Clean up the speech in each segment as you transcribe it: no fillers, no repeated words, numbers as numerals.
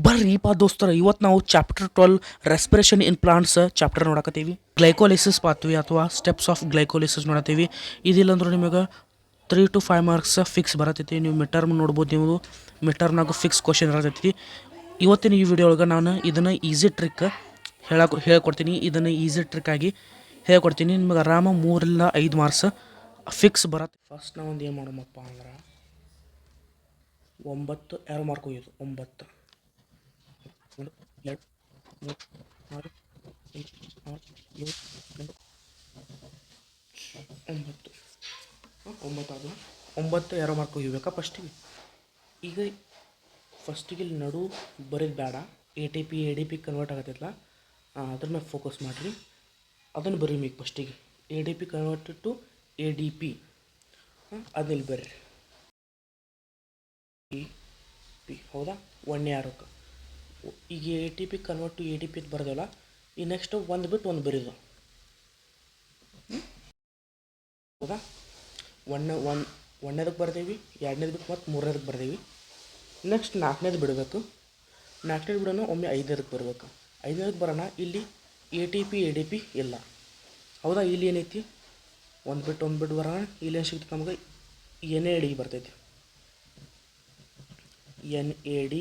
ಬರ್ರಿಪ್ಪ ದೋಸ್ತರ, ಇವತ್ತು ನಾವು chapter 12 respiration in plants chapter ನೋಡಕತ್ತೀವಿ. ಗ್ಲೈಕೋಲಿಸಿಸ್ ಪಾತ್ವಿ ಅಥವಾ ಸ್ಟೆಪ್ಸ್ ಆಫ್ ಗ್ಲೈಕೋಲಿಸಿಸ್ ನೋಡತ್ತೀವಿ. ಇದಿಲ್ಲಂದ್ರೆ ನಿಮಗೆ 3 to 5 ಮಾರ್ಕ್ಸ್ ಫಿಕ್ಸ್ ಬರತೈತಿ. ನೀವು ಮಿಡ್ ಟರ್ಮ್ ನೋಡ್ಬೋದು. ನೀವು ಮಿಡ್ ಟರ್ಮ್ನಾಗ ಫಿಕ್ಸ್ ಕ್ವಶನ್ ಇರತೈತಿ. ಇವತ್ತಿನ ಈ ವಿಡಿಯೋ ಒಳಗೆ ನಾನು ಇದನ್ನು ಈಸಿ ಟ್ರಿಕ್ ಹೇಳ್ಕೊಡ್ತೀನಿ. ಇದನ್ನು ಈಸಿ ಟ್ರಿಕ್ ಆಗಿ ಹೇಳ್ಕೊಡ್ತೀನಿ. ನಿಮಗೆ ಆರಾಮ 3 ಇಲ್ಲ 5 ಮಾರ್ಕ್ಸ್ ಫಿಕ್ಸ್ ಬರತ್ತೆ. ಫಸ್ಟ್ ನಾವು ಒಂದು ಏನು ಮಾಡೋಮಪ್ಪ ಅಂದ್ರೆ 9 2 ಮಾರ್ಕ್ ಹೋಗಿದ್ದು. 9 1 2 3 4 5 6 7 8 9 ಅದು 9 2 ಮಾರ್ಕ್ ಹೋಗಿಬೇಕಾ ಫಸ್ಟಿಗೆ. ಈಗ ಫಸ್ಟಿಗೆ ಇಲ್ಲಿ ನಡು ಬರೀದು ಬೇಡ. ATP ಕನ್ವರ್ಟ್ ಆಗತ್ತಲ್ಲ, ಅದ್ರ ಮೇಲೆ ಫೋಕಸ್ ಮಾಡಿರಿ. ಅದನ್ನು ಬರೀಬೇಕು ಫಸ್ಟಿಗೆ. ADP ಕನ್ವರ್ಟೆಡ್ ಟು ADP ಅದನ್ನ ಬರ್ರಿ. ಹೌದಾ, 1 ಯಾರಕ್ಕೆ ಈಗ ATP ಕನ್ವರ್ಟ್ ಟು ADP ಅಂತ ಬರ್ದವಲ್ಲ. ಈ ನೆಕ್ಸ್ಟ್ ಒಂದು ಬಿಟ್ಟು ಒಂದು ಬರೀದು. ಹೌದಾ, ಒಂದನೇದಕ್ಕೆ ಬರ್ದೇವಿ, ಎರಡನೇದು ಬಿಟ್ಟು ಮತ್ತು ಮೂರನೇದಕ್ಕೆ ಬರ್ದೇವಿ. ನೆಕ್ಸ್ಟ್ 4ನೇದು ಬಿಡಬೇಕು. 4ನೇದು ಬಿಡೋಣ ಒಮ್ಮೆ 5ನೇದಕ್ಕೆ ಬರಬೇಕು. 5ನೇದಕ್ಕೆ ಬರೋಣ. ಇಲ್ಲಿ ADP ಇಲ್ಲ. ಹೌದಾ, ಇಲ್ಲಿ ಏನೈತಿ, ಒಂದು ಬಿಟ್ಟು ಬರೋಣ. ಇಲ್ಲಿ ಏನು ಸಿಗ್ತೈತೆ ನಮ್ಗೆ, NAD ಬರ್ತೈತಿ. NAD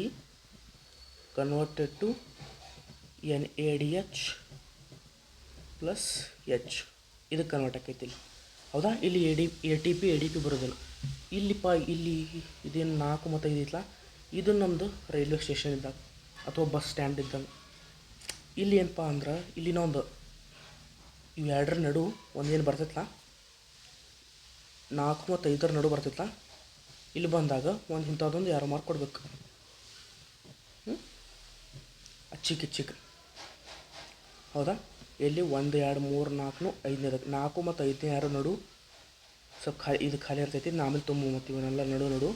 converted to NADH plus H ಇದಕ್ಕೆ ಕನ್ವರ್ಟ್ ಆಕೈತಿ ಇಲ್ಲಿ. ಹೌದಾ, ಇಲ್ಲಿ ATP ಬರೋದಿಲ್ಲ. ಇಲ್ಲಿ ಇದೇನು 4 ಮತ್ತು 5 ಐತಲ್ಲ, ಇದು ನಮ್ಮದು ರೈಲ್ವೆ ಸ್ಟೇಷನ್ ಇದ್ದಾಗ ಅಥವಾ ಬಸ್ ಸ್ಟ್ಯಾಂಡ್ ಇದ್ದಂಗೆ. ಇಲ್ಲಿ ಏನಪ್ಪ ಅಂದ್ರೆ ಇಲ್ಲಿನ ಒಂದು ಇವೆರಡರ ನಡು ಒಂದು ಏನು ಬರ್ತೈತಲ್ಲ, 4 ಮತ್ತು 5ರ ನಡು ಬರ್ತೈತಲ್ಲ. ಇಲ್ಲಿ ಬಂದಾಗ ಒಂದು ಇಂಥದ್ದೊಂದು 2 ಮಾರ್ಕ್ ಕೊಡಬೇಕು. ಚಿಕ್ಕ ಹೌದಾ, ಇಲ್ಲಿ 1 2 3 4 5ನೇದಕ್ಕೆ 4 ಮತ್ತು 5ನೇ ಯಾರು ನಡು ಸ್ವಲ್ಪ ಖಾಲಿ ಇರ್ತೈತಿ. ಆಮೇಲೆ ತುಂಬ ಇವನ್ನೆಲ್ಲ ನಡು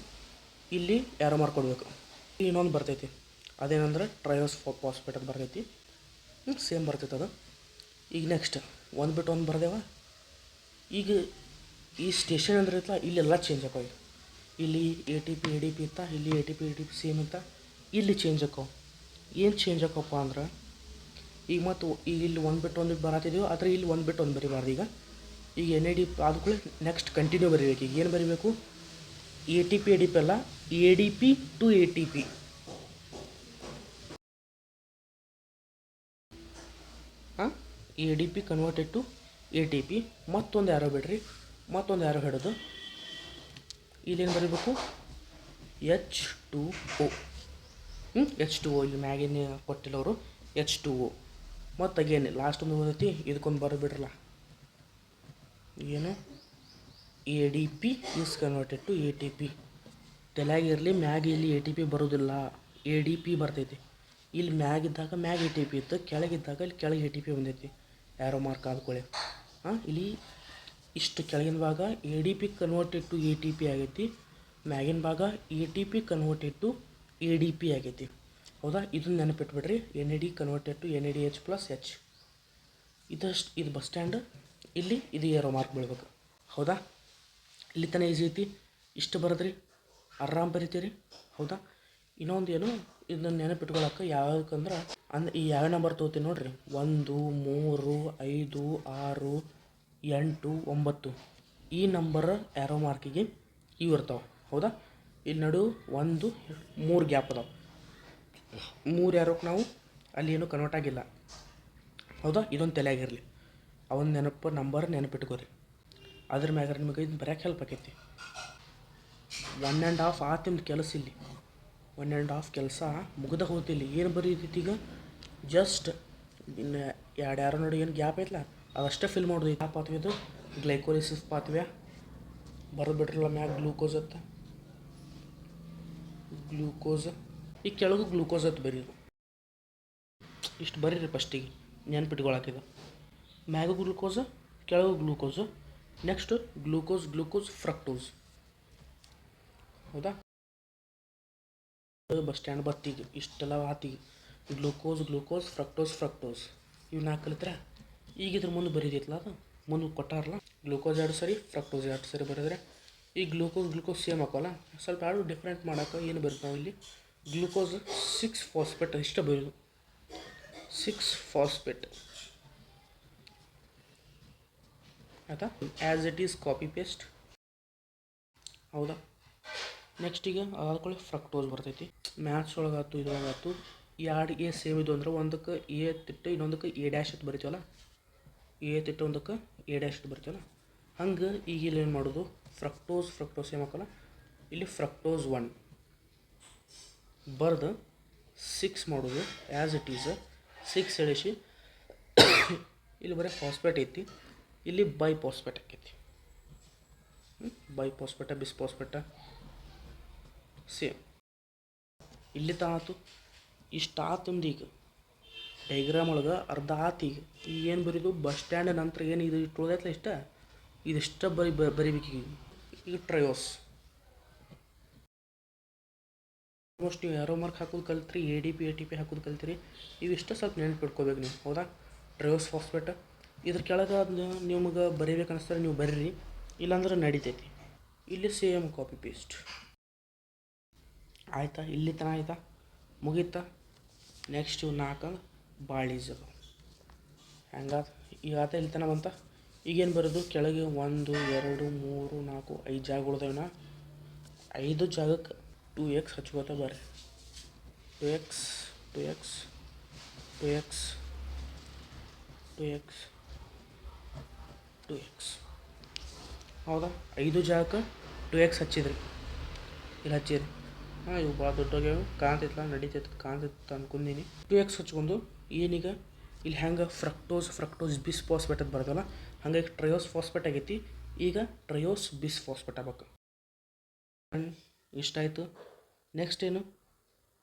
ಇಲ್ಲಿ 2 ಮಾರ್ಕ್ ಕೊಡಬೇಕು. ಇನ್ನೊಂದು ಬರ್ತೈತಿ, ಅದೇನಂದ್ರೆ ಟ್ರಯೋಸ್ ಫಾಸ್ಫೇಟ್ ಅಂತ ಬರ್ತೈತಿ. ಸೇಮ್ ಬರ್ತೈತೆ ಅದು. ಈಗ ನೆಕ್ಸ್ಟ್ ಒಂದು ಬಿಟ್ಟು ಒಂದು ಬರ್ದೇವ. ಈಗ ಈ ಸ್ಟೇಷನ್ ಅಂದ್ರೆ ಇತ್ತಲ್ಲ, ಇಲ್ಲೆಲ್ಲ ಚೇಂಜ್ ಆಕವು. ಇಲ್ಲಿ ATP ಇತ್ತ, ಇಲ್ಲಿ ATP ಸೇಮ್ ಇತ್ತ, ಇಲ್ಲಿ ಚೇಂಜ್ ಆಕವು. ಏನು ಚೇಂಜ್ ಆಕವಪ್ಪ ಅಂದ್ರೆ, ಈಗ ಮತ್ತು ಈಗ ಇಲ್ಲಿ ಒಂದು ಬಿಟ್ಟು ಒಂದು ಬರತ್ತಿದ್ದೀವಿ, ಆದರೆ ಇಲ್ಲಿ ಒಂದು ಬಿಟ್ಟು ಒಂದು ಬರೀಬಾರ್ದು. ಈಗ NAD ಆದ್ಕೊಳ್ಳಿ ನೆಕ್ಸ್ಟ್ ಕಂಟಿನ್ಯೂ ಬರೀಬೇಕು. ಈಗ ಏನು ಬರೀಬೇಕು, ATP ಅಲ್ಲ, ADP to ATP. ADP converted to ATP. ಮತ್ತೊಂದು ಯಾರೋ ಬಿಡ್ರಿ, ಮತ್ತೊಂದು ಯಾರೋ ಹಿಡಿದು ಇಲ್ಲೇನು ಬರೀಬೇಕು, H2O. H2O ಇಲ್ಲಿ ಮ್ಯಾಗಿನ ಕೊಟ್ಟಿಲ್ಲ ಅವರು, H2O. ಮತ್ತು ಅಗೇನ್ ಲಾಸ್ಟ್ ಒಂದು ಓದೈತಿ, ಇದಕ್ಕೊಂದು ಬರೋಬಿಡ್ರಲ್ಲ, ಏನು ADP is converted to ATP. ತಲೆಯಾಗಿರಲಿ, ಮ್ಯಾಗ ಇಲ್ಲಿ ATP ಬರೋದಿಲ್ಲ, ADP ಬರ್ತೈತಿ. ಇಲ್ಲಿ ಮ್ಯಾಗಿದ್ದಾಗ ಮ್ಯಾಗ ATP ಇತ್ತು, ಕೆಳಗಿದ್ದಾಗ ಇಲ್ಲಿ ಕೆಳಗೆ ATP ಬಂದೈತಿ. ಯಾರೋ ಮಾರ್ಕ್ ಆದ್ಕೊಳ್ಳಿ. ಇಲ್ಲಿ ಇಷ್ಟು ಕೆಳಗಿನ ಭಾಗ ADP ಕನ್ವರ್ಟೆಡ್ ಟು ATP ಆಗೈತಿ, ಮ್ಯಾಗಿನ ಭಾಗ ATP ಕನ್ವರ್ಟೆಡ್ ಟು ADP ಆಗೈತಿ. ಹೌದಾ, ಇದನ್ನು ನೆನಪಿಟ್ಬಿಡ್ರಿ. NAD converted to NADH plus H. ಇದು ಬಸ್ ಸ್ಟ್ಯಾಂಡ್. ಇಲ್ಲಿ ಇದು ಯಾರೋ ಮಾರ್ಕ್ ಬೀಳ್ಬೇಕು. ಹೌದಾ, ಇಲ್ಲಿ ತನಕ ಈಸಿ ಐತಿ. ಇಷ್ಟು ಬರೋದ್ರಿ, ಆರಾಮ್ ಬರಿತೀರಿ. ಹೌದಾ, ಇನ್ನೊಂದು ಏನು, ಇದನ್ನು ನೆನಪಿಟ್ಕೊಳಕ್ಕೆ ಯಾವ್ದಕ್ಕಂದ್ರೆ ಈ ಯಾವ ನಂಬರ್ ತೊಗೋತೀನಿ ನೋಡ್ರಿ, 1 3 5 6 8 9 ಈ ನಂಬರ್ ಆ್ಯರೋ ಮಾರ್ಕಿಗೆ ಇವು ಇರ್ತಾವೆ. ಹೌದಾ, ಇಲ್ಲಿ ನಡು 1 3 ಗ್ಯಾಪ್ ಅದಾವೆ. 3 ಯಾರೋಕ್ಕೆ ನಾವು ಅಲ್ಲಿ ಏನೂ ಕನ್ವರ್ಟ್ ಆಗಿಲ್ಲ. ಹೌದಾ, ಇದೊಂದು ತಲೆಯಾಗಿರಲಿ. ಅವನ ನಂಬರ್ ನೆನಪಿಟ್ಕೋರಿ. ಅದ್ರ ಮ್ಯಾಗ ನಿಮಗೆ ಇದನ್ನು ಬರೆಯೋಕೆ ಹೆಲ್ಪ್ ಆಕೈತಿ. 1.5 ಆತು ನಿಮ್ದು ಕೆಲಸ. ಇಲ್ಲಿ 1.5 ಕೆಲಸ ಮುಗ್ದ ಹೋಗ್ತಿಲ್ಲ. ಏನು ಬರೀತೈತಿ ಈಗ, ಜಸ್ಟ್ ಇನ್ನು ಎರಡು ನೋಡಿ ಏನು ಗ್ಯಾಪ್ ಐತಲ್ಲ, ಅದಷ್ಟೇ ಫಿಲ್ ಮಾಡೋದು. ಆ ಪಾತ್ವೆ ಅದು ಗ್ಲೈಕೋಲಿಸಿಸ್ ಪಾತ್ವೆ ಬರೆದು ಬಿಟ್ರಲ್ಲ ಮ್ಯಾಗ ಗ್ಲೂಕೋಸ್ ಅಂತ. ಗ್ಲೂಕೋಸ್ ಈಗ ಕೆಳಗೂ ಗ್ಲೂಕೋಸ್ ಅಂತ ಬರೀದು. ಇಷ್ಟು ಬರೀರಿ ಫಸ್ಟಿಗೆ, ನೆನ್ಪಿಟ್ಕೊಳಕಿದ. ಮ್ಯಾಗು ಗ್ಲೂಕೋಸ್, ಕೆಳಗೂ ಗ್ಲೂಕೋಸು, ನೆಕ್ಸ್ಟ್ ಗ್ಲೂಕೋಸ್ ಫ್ರಕ್ಟೋಸ್. ಹೌದಾ, ಬಸ್ ಸ್ಟ್ಯಾಂಡ್ ಬತ್ತಿಗೆ ಇಷ್ಟೆಲ್ಲ ಆತಿಗೆ ಗ್ಲೂಕೋಸ್ ಫ್ರಕ್ಟೋಸ್ ಇವು 4 ಕಲಿತ್ರೆ. ಈಗ ಇದ್ರ ಮುಂದೆ ಬರೀತೈತಲ್ಲ, ಅದು ಮುಂದೆ ಕೊಟ್ಟಾರಲ್ಲ, ಗ್ಲೂಕೋಸ್ 2 ಸರಿ, ಫ್ರಕ್ಟೋಸ್ 2 ಸರಿ ಬರೆದ್ರೆ ಈ ಗ್ಲೂಕೋಸ್ ಸೇಮ್ ಹಾಕೋಲ್ಲ. ಸ್ವಲ್ಪ ಯಾರು ಡಿಫ್ರೆಂಟ್ ಮಾಡೋಕೆ ಏನು ಬರುತ್ತೆ ನಾವು ಇಲ್ಲಿ ಗ್ಲೂಕೋಸ್ 6 ಫಾಸ್ಫೇಟ್ ಇಷ್ಟ ಬರೋದು 6 ಫಾಸ್ಫೇಟ್ ಆಯಿತಾ. As it is copy paste. ಹೌದಾ. ನೆಕ್ಸ್ಟ್ ಈಗ ಅದಾದ್ಕೊಳ್ಳಿ ಫ್ರಕ್ಟೋಸ್ ಬರ್ತೈತಿ. ಮ್ಯಾಥ್ಸ್ ಒಳಗಾಯ್ತು ಇದ್ರೊಳಗಾಯ್ತು ಎರಡು ಎ ಸೇಮ್ ಇದು ಅಂದ್ರೆ ಒಂದಕ್ಕೆ ಎ ತಿಟ್ಟು ಇನ್ನೊಂದಕ್ಕೆ ಎ ಡ್ಯಾಶ್ ಅಂತ ಬರಿತೀವಲ್ಲ, ಎ ತಿಟ್ಟು ಒಂದಕ್ಕೆ ಎ ಡ್ಯಾಶ್ ಅಂತ ಬರಿತೀವಲ್ಲ, ಹಂಗೆ ಈಗ ಇಲ್ಲಿ ಏನು ಮಾಡೋದು ಫ್ರಕ್ಟೋಸ್ ಸೇಮ್ ಹಾಕಲ್ಲ, ಇಲ್ಲಿ ಫ್ರಕ್ಟೋಸ್ 1 ಬರ್ದು 6 ಮಾಡೋದು ಆ್ಯಸ್ ಇಟ್ ಈಸ್ 6 ಎಳಿಸಿ ಇಲ್ಲಿ ಬರೀ ಫಾಸ್ಫೇಟ್ ಐತಿ, ಇಲ್ಲಿ ಬೈ ಫಾಸ್ಫೇಟ್ ಆಕೈತಿ. ಬೈ ಫಾಸ್ಫೇಟ ಬಿಸ್ ಫಾಸ್ಫೇಟ ಸೇಮ್ ಇಲ್ಲಿ ತಾತು ಇಷ್ಟು ಆತಂದು. ಈಗ ಡೈಗ್ರಾಮ್ ಒಳಗೆ ಅರ್ಧ ಆತು. ಈಗ ಏನು ಬರೀದು ಬಸ್ ಸ್ಟ್ಯಾಂಡ್ ನಂತರ ಏನು ಇದು ಇಟ್ಟು ಉಳ್ದೈತಲ್ಲ ಇದಿಷ್ಟ ಬರಿಬೇಕು. ಈಗ ಟ್ರಯೋಸ್ ಆಲ್ಮೋಸ್ಟ್ ನೀವು ಯಾರೋ ಮಾರ್ಕ್ ಹಾಕೋದು ಕಲ್ತ್ರಿ, ಎ ಡಿ ಪಿ ಹಾಕೋದು ಕಲ್ತೀರಿ. ಇವಿಷ್ಟ ಸ್ವಲ್ಪ ನೆನ್ಪಿಟ್ಕೋಬೇಕು ನೀವು. ಹೌದಾ. ಟ್ರಯೋಸ್ ಫಾಸ್ಫೇಟ್ ಇದ್ರ ಕೆಳಗೆ ಅದನ್ನ ನಿಮ್ಗೆ ಬರೀಬೇಕು ಅನಿಸ್ತಾರೆ ನೀವು ಬರೀರಿ, ಇಲ್ಲಾಂದ್ರೆ ನಡಿತೈತಿ. ಇಲ್ಲಿ ಸೇಮ್ ಕಾಪಿ ಪೇಸ್ಟ್ ಆಯಿತಾ. ಇಲ್ಲಿ ತನಕ ಆಯಿತಾ, ಮುಗೀತಾ. ನೆಕ್ಸ್ಟ್ 4 ಬಾಳೀಸ್ ಹೆಂಗಾದ ಈಗ ಆತ ಇಲ್ಲಿ ತನಕ ಬಂತ. ಈಗೇನು ಬರೋದು ಕೆಳಗೆ 1 2 3 4 5 ಜಾಗ ಉಳ್ದೇವನ. 5 ಜಾಗಕ್ಕೆ 2x ಹಚ್ಕೋತ ಬರ್ರಿ. 2x ಹೌದಾ. 5 ಜಾಗಕ್ಕೆ 2x ಹಚ್ಚಿದ್ರಿ, ಇಲ್ಲಿ ಹಚ್ಚಿರಿ. ಹಾಂ ಇವು ಭಾಳ ದೊಡ್ಡೋಗ್ಯಾವ ಕಾಣ್ತೈತಲ್ಲ, ಕಾಣ್ತೈತೆ ಅನ್ಕೊಂಡೀನಿ. 2x ಹಚ್ಕೊಂಡು ಏನೀಗ ಇಲ್ಲಿ ಹೆಂಗೆ ಫ್ರಕ್ಟೋಸ್ ಬಿಸ್ ಫಾಸ್ಫೇಟ್ ಅಂತ ಬರ್ತಲ್ಲ, ಹಾಗಾಗಿ ಟ್ರಯೋಸ್ ಫಾಸ್ಫೇಟ್ ಆಗೈತಿ. ಈಗ ಟ್ರಯೋಸ್ ಬಿಸ್ ಫಾಸ್ಫೇಟ್ ಆಗ್ಬೇಕು. ಇಷ್ಟಾಯಿತು. ನೆಕ್ಸ್ಟ್ ಏನು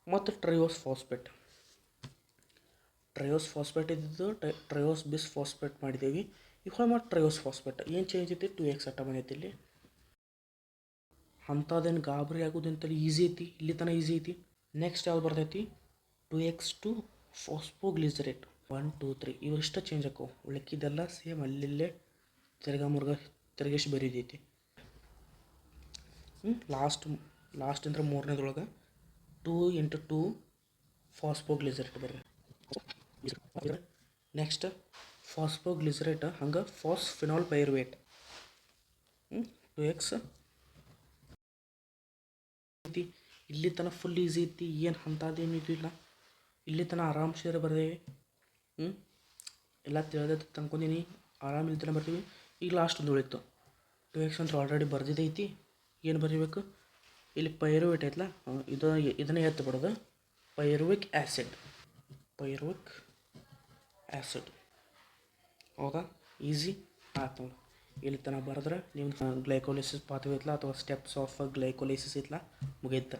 ಮತ್ತು ಟ್ರಯೋಸ್ ಫಾಸ್ಫೇಟ್ ಇದ್ದಿದ್ದು ಟ್ರಯೋಸ್ ಬಿಸ್ ಫಾಸ್ಫೇಟ್ ಮಾಡಿದ್ದೇವೆ. ಈಗ ಮತ್ತು ಟ್ರಯೋಸ್ ಫಾಸ್ಫೇಟ್ ಏನು ಚೇಂಜ್ ಐತಿ, 2x ಅಟ್ಟ ಬಂದೈತಿ. ಇಲ್ಲಿ ಅಂಥದ್ದೇನು ಗಾಬರಿ ಆಗೋದಂತಲ್ಲಿ ಈಸಿ ಐತಿ, ಇಲ್ಲಿ ತನಕ ಈಸಿ ಐತಿ. ನೆಕ್ಸ್ಟ್ ಯಾವ್ದು ಬರ್ತೈತಿ 2x ಟು ಫಾಸ್ಫೋಗ್ಲಿಸರೇಟ್ 1 2 3 ಇವಷ್ಟ ಚೇಂಜ್ ಆಕವು. ಉಳಕ್ಕಿದ್ದೆಲ್ಲ ಸೇಮ್ ಅಲ್ಲಿಲ್ಲೇ ತಿರುಗಿಸಿ ಬರೀದೈತಿ. ಲಾಸ್ಟ್ ಅಂದ್ರೆ ಮೂರನೇದ್ರೊಳಗೆ 2 × 2 ಫಾಸ್ಫೋಗ್ಲಿಸರೇಟ್ ಬರ್ರಿ. ನೆಕ್ಸ್ಟ್ ಫಾಸ್ಫೋಗ್ಲಿಸರೇಟ್ ಹಂಗೆ ಫಾಸ್ಫಿನಾಲ್ ಪೈರುವೇಟ್ 2x. ಇಲ್ಲಿ ತನಕ ಫುಲ್ ಈಸಿ ಐತಿ, ಏನು ಅಂಥದ್ದೇನು ಇದಿಲ್ಲ. ಇಲ್ಲಿ ತನಕ ಆರಾಮ್ಸೆ ಬರ್ದೇವಿ. ಎಲ್ಲ ತಿಳಿದೈತಿ ಅನ್ಕೊಂಡೀನಿ. ಆರಾಮ ಇಲ್ಲಿ ತನಕ ಬರ್ತೀವಿ. ಈಗ ಲಾಸ್ಟ್ ಒಂದು ಉಳಿತು 2x ಅಂತ ಆಲ್ರೆಡಿ ಬರ್ದಿದ್ದೈತಿ. ಏನು ಬರೀಬೇಕು, ಇಲ್ಲಿ ಪೈರುವೇಟ್ ಐತಲ್ಲ, ಇದನ್ನೇ ಎತ್ತು ಬಿಡೋದು. ಪೈರುವಿಕ್ ಆ್ಯಸಿಡ್ ಹೌದಾ. ಈಸಿ ಆಯ್ತು ನೋಡಿ. ಇಲ್ಲಿ ತನಕ ಬರೆದ್ರೆ ನೀವು ಗ್ಲೈಕೋಲಿಸಿಸ್ ಪಾತ್ವೆ ಐತಲ್ಲ ಅಥವಾ ಸ್ಟೆಪ್ಸ್ ಆಫ್ ಗ್ಲೈಕೋಲಿಸಿಸ್ ಐತಲ್ಲ ಮುಗಿಯುತ್ತೆ.